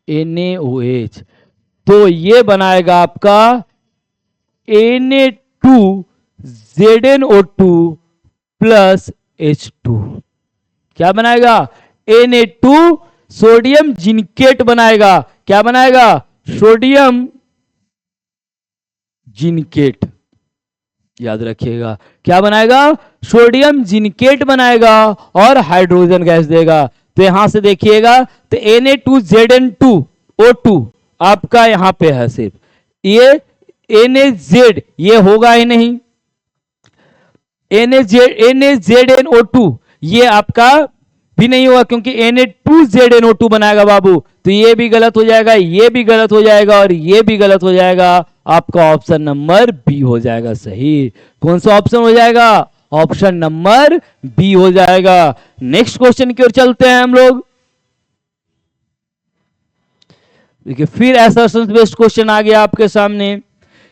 NaOH, तो ये बनाएगा आपका Na2ZnO2 प्लस H2। क्या बनाएगा, Na2 सोडियम जिनकेट बनाएगा। क्या बनाएगा, सोडियम जिनकेट, याद रखिएगा क्या बनाएगा, सोडियम जिनकेट बनाएगा और हाइड्रोजन गैस देगा। तो यहां से देखिएगा, तो Na2ZN2O2 आपका यहां पे है सिर्फ, ये NaZ ये होगा ही नहीं, NaZnO2 ये आपका भी नहीं होगा, क्योंकि Na2ZnO2 बनाएगा बाबू, तो ये भी गलत हो जाएगा, ये भी गलत हो जाएगा और ये भी गलत हो जाएगा। आपका ऑप्शन नंबर बी हो जाएगा सही। कौन सा ऑप्शन हो जाएगा, ऑप्शन नंबर बी हो जाएगा। नेक्स्ट क्वेश्चन की ओर चलते हैं हम लोग। देखिए फिर असर्शन बेस्ड क्वेश्चन आ गया आपके सामने,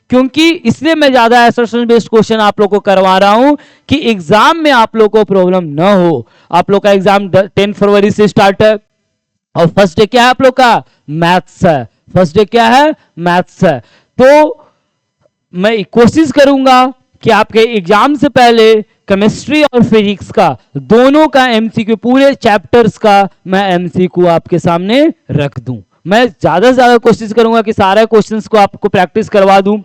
क्योंकि इसलिए मैं ज्यादा असर्शन बेस्ड क्वेश्चन आप लोग को करवा रहा हूं कि एग्जाम में आप लोग को प्रॉब्लम ना हो। आप लोग का एग्जाम 10 फरवरी से स्टार्ट है और फर्स्ट डे क्या है आप लोग का, मैथ्स है। फर्स्ट डे क्या है, मैथ्स है। तो मैं कोशिश करूंगा कि आपके एग्जाम से पहले केमिस्ट्री और फिजिक्स का दोनों का एमसीक्यू, पूरे चैप्टर्स का मैं एमसीक्यू आपके सामने रख दूं। मैं ज्यादा से ज्यादा कोशिश करूंगा कि सारे क्वेश्चंस को आपको प्रैक्टिस करवा दूं।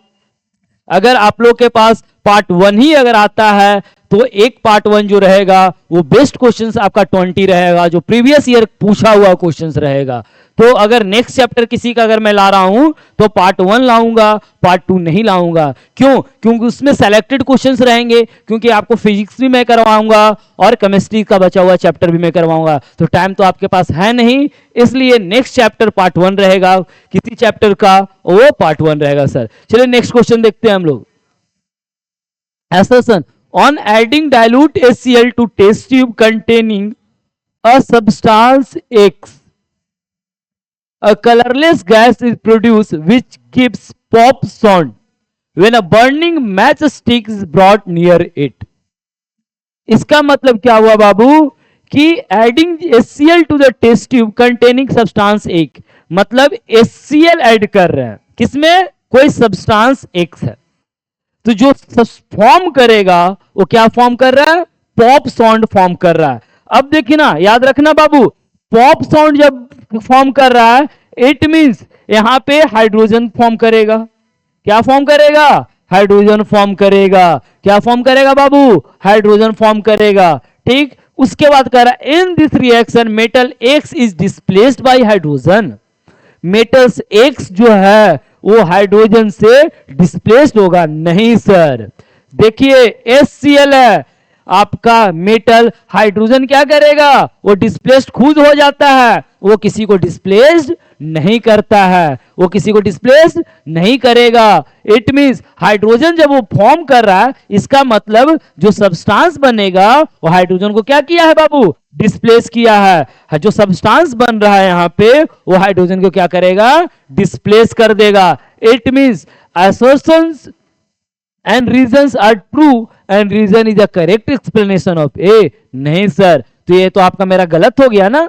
अगर आप लोग के पास पार्ट 1 ही अगर आता है तो एक पार्ट 1 जो रहेगा वो बेस्ट क्वेश्चंस आपका 20 रहेगा, जो प्रीवियस ईयर पूछा हुआ क्वेश्चंस रहेगा। तो अगर नेक्स्ट चैप्टर किसी का अगर मैं ला रहा हूं तो पार्ट 1 लाऊंगा, पार्ट 2 नहीं लाऊंगा। क्यों? क्योंकि उसमें सेलेक्टेड क्वेश्चंस रहेंगे, क्योंकि आपको फिजिक्स भी मैं करवाऊंगा और केमिस्ट्री का बचा हुआ चैप्टर भी मैं करवाऊंगा। तो टाइम तो आपके पास है नहीं, इसलिए नेक्स्ट चैप्टर पार्ट 1 रहेगा। किसी चैप्टर का वो पार्ट 1 रहेगा सर। चलिए नेक्स्ट क्वेश्चन देखते हैं हम लोग। Assertion: on adding dilute HCl to test tube containing a substance X, a colorless gas is produced which gives pop sound when a burning matchstick is brought near it. इसका मतलब क्या हुआ बाबू कि adding HCl to the test tube containing substance X, मतलब HCl add कर रहे हैं किसमें? कोई सब्सटेंस X है, तो जो फॉर्म करेगा वो क्या फॉर्म कर रहा है? पॉप साउंड फॉर्म कर रहा है। अब देखिए ना, याद रखना बाबू, पॉप साउंड जब फॉर्म कर रहा है इट मींस यहां पे हाइड्रोजन फॉर्म करेगा। क्या फॉर्म करेगा? हाइड्रोजन फॉर्म करेगा। क्या फॉर्म करेगा बाबू? हाइड्रोजन फॉर्म करेगा। ठीक, उसके बाद कह रहा है in this reaction metal X is displaced by hydrogen. Metals X जो है वो हाइड्रोजन से डिस्प्लेस्ड होगा नहीं सर। देखिए HCl है आपका मेटल, हाइड्रोजन क्या करेगा? वो डिस्प्लेस्ड खुद हो जाता है, वो किसी को डिस्प्लेस्ड नहीं करता है, वो किसी को डिस्प्लेस्ड नहीं करेगा। इट मींस हाइड्रोजन जब वो फॉर्म कर रहा है, इसका मतलब जो सब्सटेंस बनेगा वो हाइड्रोजन को क्या किया है बाबू? डिस्प्लेस किया है। जो सब्सटेंस बन रहा है यहां पे वो हाइड्रोजन को क्या करेगा? डिस्प्लेस कर देगा। It means assertions and reasons are true and reason is a correct explanation of A। नहीं सर, तो ये तो आपका मेरा गलत हो गया ना,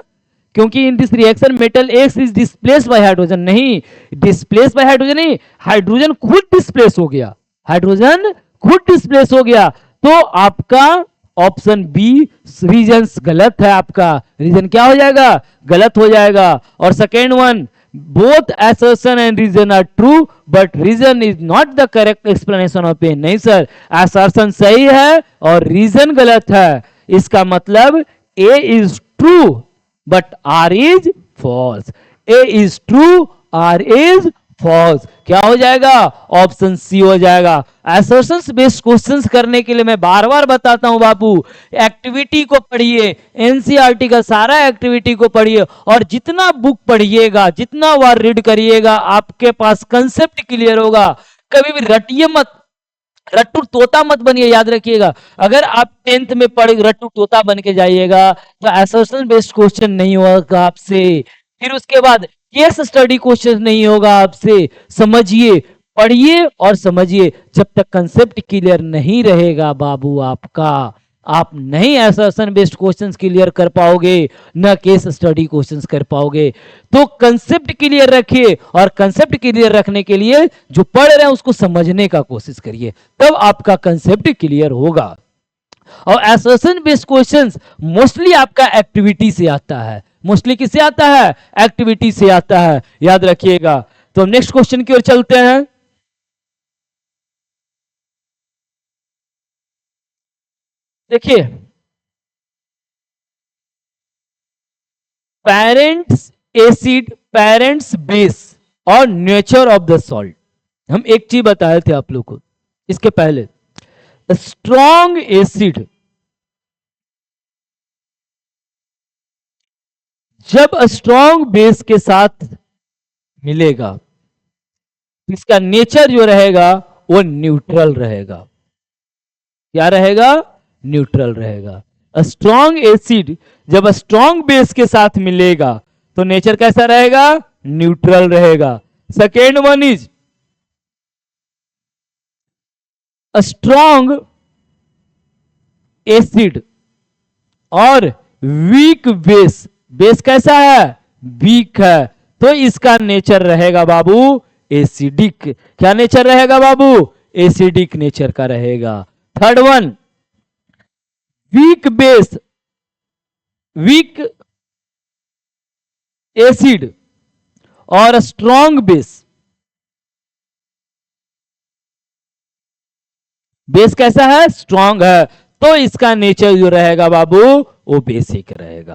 क्योंकि in this reaction metal X is displaced by hydrogen. नहीं, डिस्प्लेस बाय हाइड्रोजन नहीं, हाइड्रोजन खुद डिस्प्लेस हो गया, हाइड्रोजन खुद डिस्प्लेस हो गया। तो आपका ऑप्शन बी रीजन गलत है। आपका रीजन क्या हो जाएगा? गलत हो जाएगा। और second one, both assertion and reason are true but reason is not the correct explanation of pain। नहीं सर, assertion सही है और reason गलत है। इसका मतलब A is true but R is false। A is true, R is false। क्या हो जाएगा? ऑप्शन सी हो जाएगा। assertions बेस्ड क्वेश्चंस करने के लिए मैं बार बार बताता हूं बाबू, एक्टिविटी को पढ़िए, एनसीईआरटी का सारा एक्टिविटी को पढ़िए, और जितना बुक पढ़िएगा, जितना बार रीड करिएगा, आपके पास कंसेप्ट क्लियर होगा। कभी भी रटिए मत, रट्टू तोता मत बनिए, याद रखिएगा। अगर आप 10th में पढ़े रट्टू तोता बन के जाइएगा तो assertion बेस्ड क्वेश्चन नहीं होगा आपसे। फिर उसके बाद केस स्टडी क्वेश्चन नहीं होगा आपसे। समझिए, पढ़िए और समझिए। जब तक कंसेप्ट क्लियर नहीं रहेगा बाबू आपका, आप नहीं assertion बेस्ड क्वेश्चंस क्लियर कर पाओगे, न केस स्टडी क्वेश्चंस कर पाओगे। तो कंसेप्ट क्लियर रखिए, और कंसेप्ट क्लियर रखने के लिए जो पढ़ रहे हैं उसको समझने का कोशिश करिए, तब आपका कंसेप्ट क्लियर होगा। और assertion बेस्ड क्वेश्चंस मोस्टली आपका एक्टिविटी से आता है। मोस्टली किससे आता है? एक्टिविटी से आता है, याद रखिएगा। तो नेक्स्ट क्वेश्चन की ओर चलते हैं। देखिए, पेरेंट्स एसिड, पेरेंट्स बेस और नेचर ऑफ द सॉल्ट। हम एक चीज बताए थे आप लोग को इसके पहले, स्ट्रॉन्ग एसिड जब स्ट्रॉन्ग बेस के साथ मिलेगा इसका नेचर जो रहेगा वो न्यूट्रल रहेगा। क्या रहेगा? न्यूट्रल रहेगा। स्ट्रॉन्ग एसिड जब स्ट्रॉन्ग बेस के साथ मिलेगा तो नेचर कैसा रहेगा? न्यूट्रल रहेगा। Second one is strong acid और वीक बेस, बेस कैसा है? वीक है, तो इसका नेचर रहेगा बाबू एसिडिक। क्या नेचर रहेगा बाबू? एसिडिक नेचर का रहेगा। Third one, weak base, weak acid और स्ट्रॉन्ग बेस। बेस कैसा है? स्ट्रॉन्ग है, तो इसका नेचर जो रहेगा बाबू वो बेसिक रहेगा।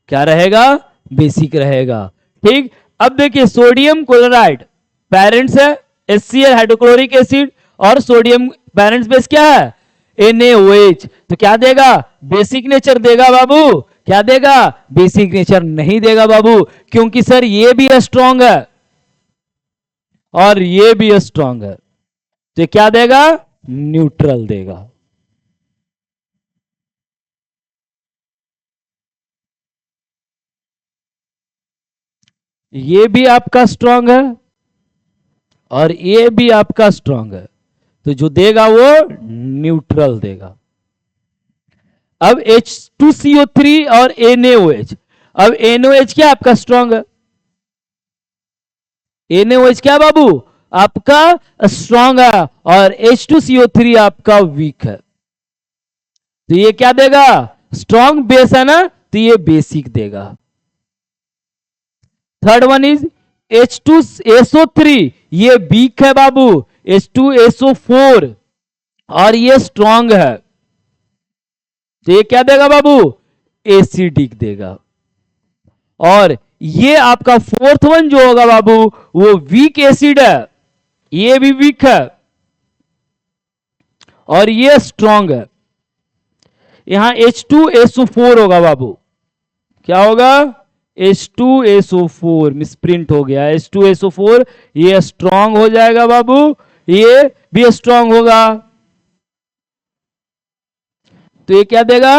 क्या रहेगा? बेसिक रहेगा। ठीक, अब देखिए सोडियम क्लोराइड पेरेंट्स है HCl हाइड्रोक्लोरिक एसिड, और सोडियम पेरेंट्स बेस क्या है? NaOH। तो क्या देगा? बेसिक नेचर देगा बाबू। क्या देगा? बेसिक नेचर नहीं देगा बाबू, क्योंकि सर ये भी स्ट्रॉन्ग है और ये भी स्ट्रॉन्ग है, तो क्या देगा? न्यूट्रल देगा। ये भी आपका स्ट्रॉन्ग है और ये भी आपका स्ट्रॉन्ग है, तो जो देगा वो न्यूट्रल देगा। अब H2CO3 और NaOH, अब NaOH क्या आपका स्ट्रॉन्ग है, NaOH क्या बाबू आपका स्ट्रॉन्ग है, और H2CO3 आपका वीक है, तो ये क्या देगा? स्ट्रॉन्ग बेस है ना, तो ये बेसिक देगा। थर्ड वन इज H2SO3, ये वीक है बाबू। H2SO4 और ये स्ट्रॉन्ग है, तो ये क्या देगा बाबू? एसिडिक देगा। और ये आपका फोर्थ वन जो होगा बाबू वो वीक एसिड है, ये भी वीक है और ये स्ट्रॉन्ग है। यहां H2SO4 होगा बाबू। क्या होगा? H2SO4 मिसप्रिंट हो गया, H2SO4, ये स्ट्रॉन्ग हो जाएगा बाबू, ये भी स्ट्रॉन्ग होगा, तो ये क्या देगा?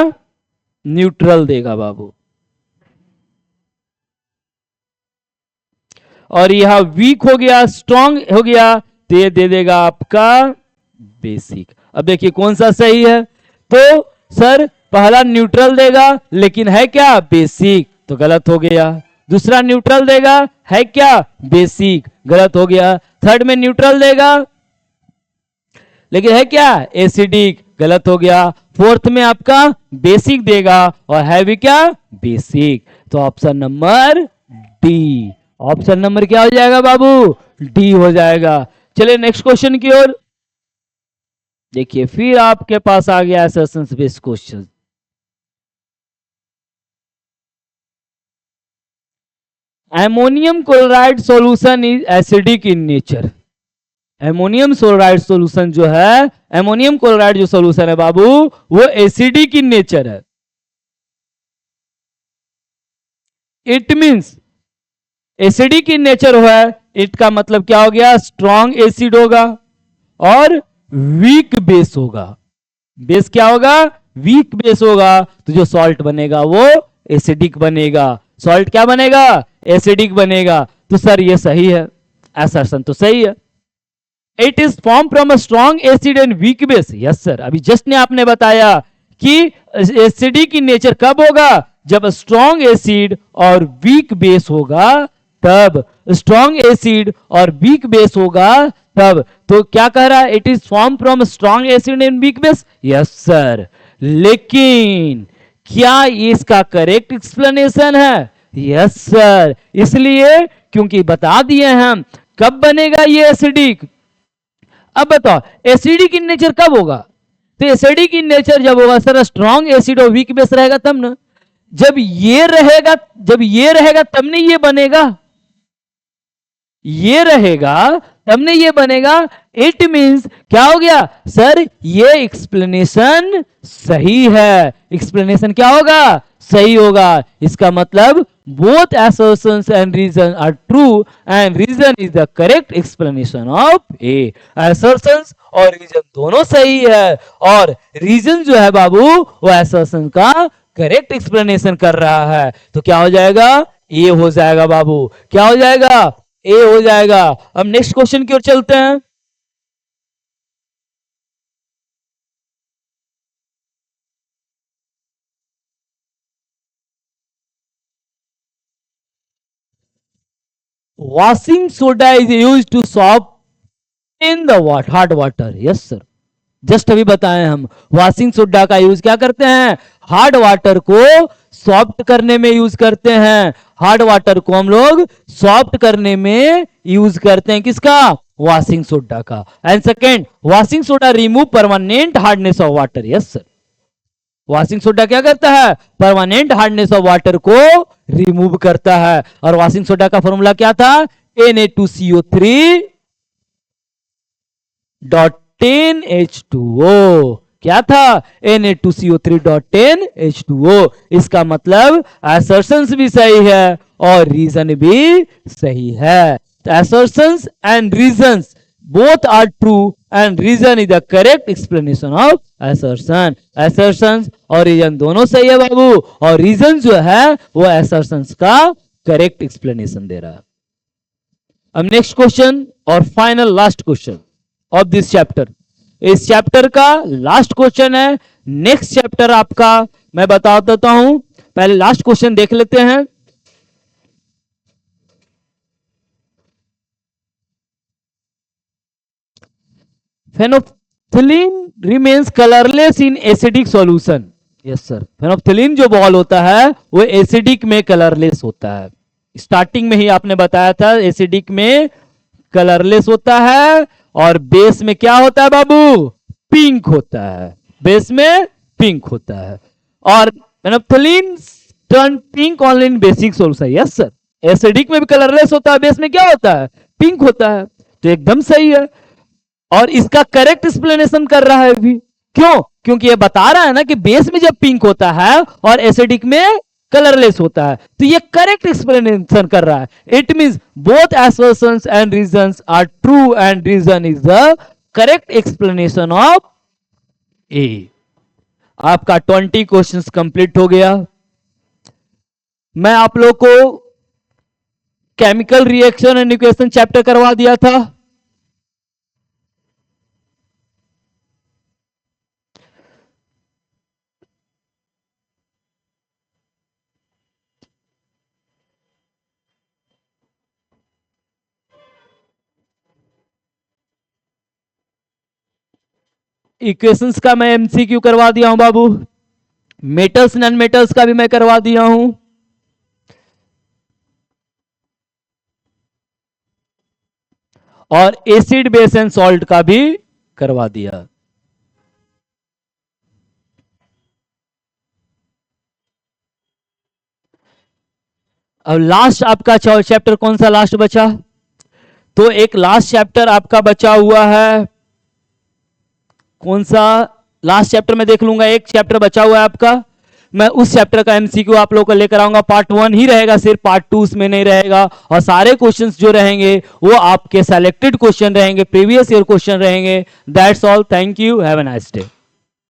न्यूट्रल देगा बाबू। और यह वीक हो गया, स्ट्रॉन्ग हो गया, तो ये दे देगा आपका बेसिक। अब देखिए कौन सा सही है, तो सर पहला न्यूट्रल देगा लेकिन है क्या? बेसिक, तो गलत हो गया। दूसरा न्यूट्रल देगा, है क्या? बेसिक, गलत हो गया। थर्ड में न्यूट्रल देगा लेकिन है क्या? एसिडिक, गलत हो गया। फोर्थ में आपका बेसिक देगा और है भी क्या? बेसिक, तो option number D. Option number क्या हो जाएगा बाबू? डी हो जाएगा। चलिए नेक्स्ट क्वेश्चन की ओर देखिए, फिर आपके पास आ गया assertions based question. Ammonium chloride solution is acidic in nature. Ammonium chloride solution जो है, एमोनियम क्लोराइड जो सॉल्यूशन है बाबू वो एसिडिक इन नेचर है। It means acidic in nature हुआ है, इट का मतलब क्या हो गया? स्ट्रॉन्ग एसिड होगा और वीक बेस होगा। बेस क्या होगा? वीक बेस होगा, तो जो सॉल्ट बनेगा वो एसिडिक बनेगा। सॉल्ट क्या बनेगा? एसिडिक बनेगा। तो सर ये सही है, असर्शन तो सही है। It is form from a strong acid and weak base. Yes sir, अभी जस्ट ने आपने बताया कि एसिडिक इन नेचर कब होगा? जब स्ट्रॉन्ग एसिड और वीक बेस होगा तब। स्ट्रॉन्ग एसिड और वीक बेस होगा तब। तो क्या कह रहा है? It is form from strong acid and weak base. Yes sir, लेकिन क्या इसका करेक्ट एक्सप्लेनेशन है? यस सर, इसलिए क्योंकि बता दिए हम कब बनेगा ये एसिडिक। अब बताओ एसिडिक इन नेचर कब होगा? तो एसिडिक इन नेचर जब होगा सर स्ट्रॉन्ग एसिड और वीक बेस रहेगा तब ना। जब ये रहेगा, जब ये रहेगा तब नहीं ये बनेगा, ये रहेगा तब नहीं ये बनेगा। इट मींस क्या हो गया सर? ये एक्सप्लेनेशन सही है। एक्सप्लेनेशन क्या होगा? सही होगा। इसका मतलब both assertions and reason are true and reason is the correct explanation of A. assertions और reason दोनों सही है और reason जो है बाबू वो assertion का करेक्ट एक्सप्लेनेशन कर रहा है, तो क्या हो जाएगा? ए हो जाएगा बाबू। क्या हो जाएगा? ए हो जाएगा। अब नेक्स्ट क्वेश्चन की ओर चलते हैं। Washing soda is use to soap in the hot water. Yes sir, just अभी बताए हम, वॉशिंग सोडा का यूज क्या करते हैं, हार्ड वाटर को सॉफ्ट करने में यूज करते हैं। हार्ड वाटर को हम लोग सॉफ्ट करने में यूज करते हैं, किसका, वॉशिंग सोडा का। And second, washing soda remove permanent hardness of water. Yes sir, washing soda क्या करता है, परमानेंट हार्डनेस ऑफ वाटर को रिमूव करता है। और वॉशिंग सोडा का फॉर्मूला क्या था, Na2CO3 डॉट 10H2O। क्या था, Na2CO3 डॉट 10H2O। इसका मतलब असर्शंस भी सही है और रीजन भी सही है। assertions and reasons both are true and reason is the correct explanation of assertion। assertions और reason दोनों सही है बाबू, और reason जो है वो assertions का correct explanation दे रहा है। अब नेक्स्ट क्वेश्चन और final last question of this chapter, इस चैप्टर का लास्ट क्वेश्चन है। नेक्स्ट चैप्टर आपका मैं बता देता हूं, पहले लास्ट क्वेश्चन देख लेते हैं। Phenolphthalein remains colourless in acidic solution. Yes sir, phenolphthalein जो बॉल होता है वो एसिडिक में कलरलेस होता है। स्टार्टिंग में ही आपने बताया था एसिडिक में कलरलेस होता है, और बेस में क्या होता है बाबू, पिंक होता है, बेस में पिंक होता है। और phenolphthalein turn pink only in basic solution. Yes sir, acidic में भी कलरलेस होता है, बेस में क्या होता है, पिंक होता है, तो एकदम सही है। और इसका करेक्ट एक्सप्लेनेशन कर रहा है अभी, क्यों, क्योंकि ये बता रहा है ना कि बेस में जब पिंक होता है और एसिडिक में कलरलेस होता है, तो ये करेक्ट एक्सप्लेनेशन कर रहा है। It means both assertions and reasons are true and reason is the correct explanation of A. आपका 20 क्वेश्चंस कंप्लीट हो गया। मैं आप लोग को chemical reaction and equation chapter करवा दिया था। इक्वेशंस का मैं एमसीक्यू करवा दिया हूं बाबू, मेटल्स नॉन मेटल्स का भी मैं करवा दिया हूं, और एसिड बेस एंड सॉल्ट का भी करवा दिया। अब लास्ट आपका चैप्टर कौन सा लास्ट बचा, तो एक लास्ट चैप्टर आपका बचा हुआ है, कौन सा लास्ट चैप्टर में देख लूंगा, एक चैप्टर बचा हुआ है आपका। मैं उस चैप्टर का एमसीक्यू आप लोगों को लेकर आऊंगा, पार्ट 1 ही रहेगा, सिर्फ पार्ट 2 उसमें नहीं रहेगा। और सारे क्वेश्चंस जो रहेंगे वो आपके सेलेक्टेड क्वेश्चन रहेंगे, प्रीवियस ईयर क्वेश्चन रहेंगे। That's all, thank you, have a nice day.